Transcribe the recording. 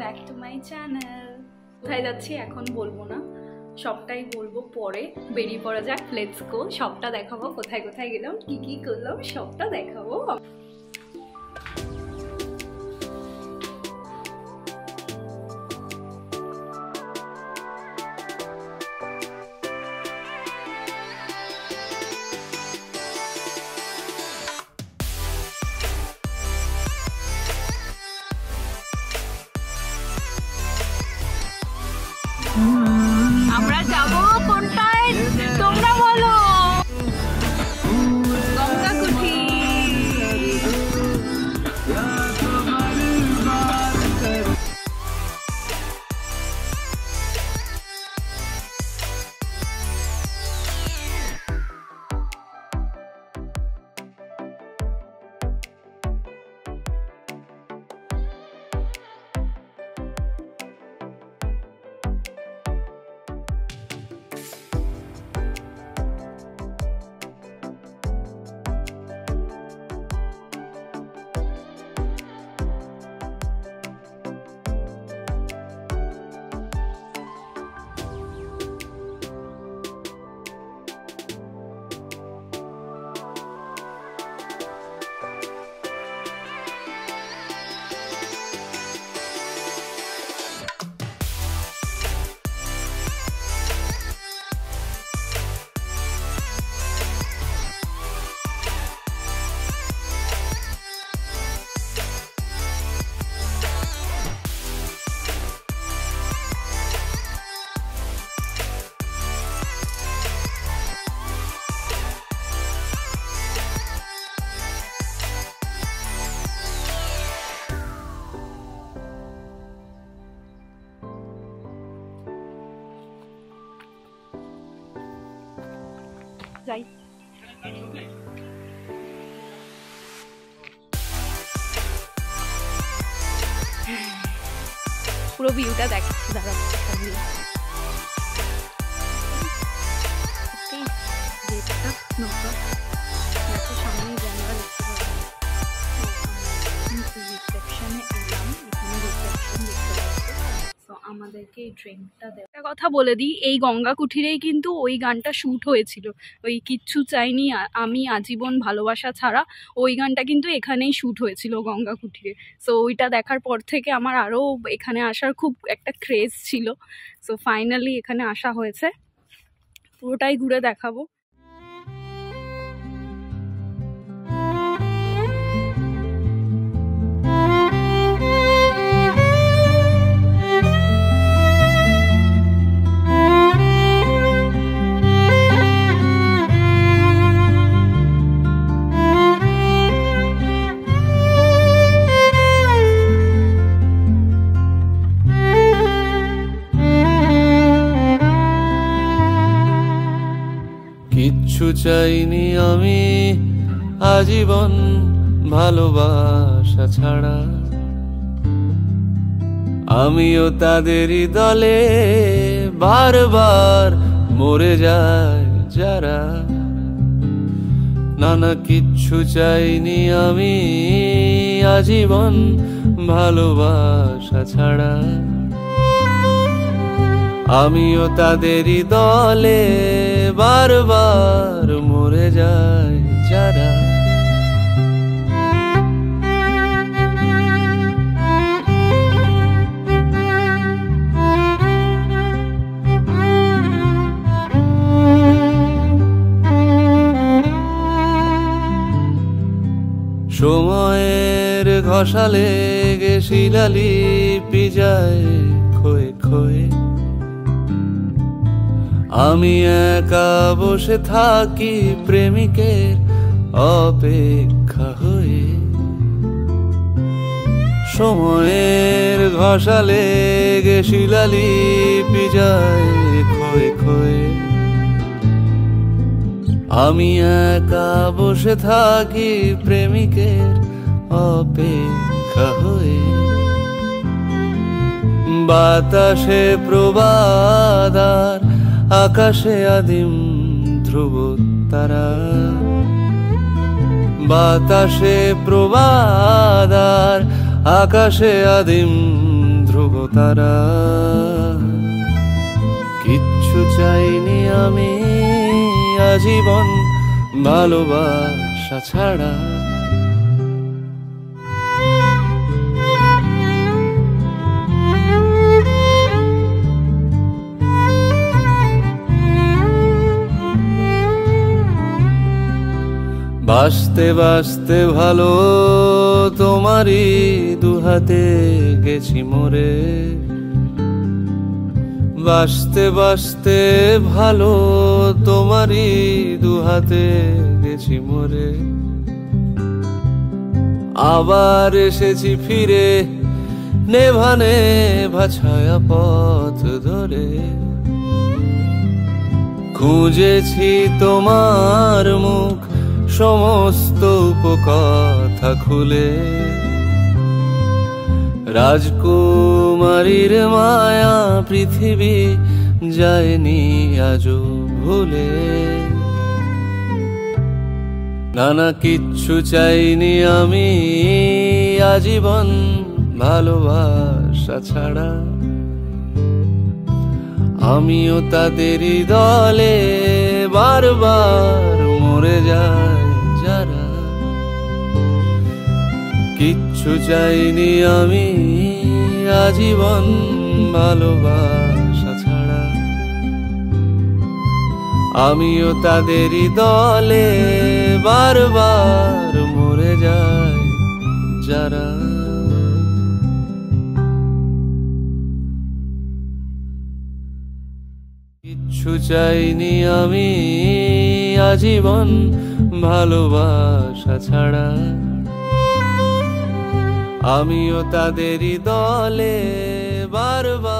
Back to my channel. কোথায় যাচ্ছি এখন বলবো না, সবটাই বলবো পরে। বেরিয়ে পড়া যাক, লেটস গো। সবটা দেখাবো, কোথায় কোথায় গেলাম, কি কি করলাম, সবটা দেখাবো। আমরা যাবো কোনটায় তোমরা বলো? গঙ্গাকুঠি। যাই। পুরো ভিউটা দেখাচ্ছি, দাঁড়া। সামনে জানলা দেখতে পাবো। রিসেপশনে এলাম, এখানে রিসেপশন দেখতে পাচ্ছি। তো আমাদেরকে এই ড্রিঙ্কটা দেয়। একটা কথা বলে দিই, এই গঙ্গাকুঠিরেই কিন্তু ওই গানটা শ্যুট হয়েছিল, ওই কিচ্ছু চাইনি আমি আজীবন ভালোবাসা ছাড়া। ওই গানটা কিন্তু এখানেই শ্যুট হয়েছিল গঙ্গাকুঠিরে। সো ওইটা দেখার পর থেকে আমার আরও এখানে আসার খুব একটা ক্রেজ ছিল। সো ফাইনালি এখানে আসা হয়েছে, পুরোটাই ঘুরে দেখাবো। কিচ্ছু চাইনি আমি আজীবন ভালোবাসা ছাড়া, আমিও তাদেরই দলে বারবার মরে যায় যারা। নানা কিচ্ছু চাইনি আমি আজীবন ভালোবাসা ছাড়া, আমিও তাদেরই দলে বারবার মরে যায় যারা। সময়ের ঘষা লেগে শিলালিপি যায় ক্ষয়ে ক্ষয়ে, আমি একা বসে থাকি প্রেমিকের অপেক্ষা হয়ে। সময়ের ঘষা লেগে শিলালিপি যায় ক্ষয়ে ক্ষয়ে, আমি একা বসে থাকি প্রেমিকের অপেক্ষা হয়ে। বাতাসে প্রবাদার আকাশে আদিম ধ্রুব তারা, বাতাসে প্রবাদার আকাশে আদিম ধ্রুব তারা। কিচ্ছু চাইনি আমি আজীবন ভালোবাসা ছাড়া। বাসতে বাসতে ভালো তোমারই দুহাতে গেছি মরে। বাসতে বাসতে ভালো তোমারই দুহাতে গেছি মরে। আবার এসেছি ফিরে নেভা নেভা ছায়া পথ ধরে। খুঁজেছি তোমার মুখ সমস্ত উপকথা খুলে। রাজকুমারীর মায়া পৃথিবী যায়নি আজও ভুলে। নানা কিচ্ছু চাইনি আমি আজীবন ভালোবাসা ছাড়া। আমিও তাদেরই দলে বারবার মরে যাই যারা। কিচ্ছু চাইনি আমি আজীবন ভালোবাসা ছাড়া। আমিও তাদেরই দলে বারবার মরে যাই যারা। কিচ্ছু চাইনি আমি আজীবন ভালোবাসা ছাড়া। আমিও তাদেরই দলে বারবার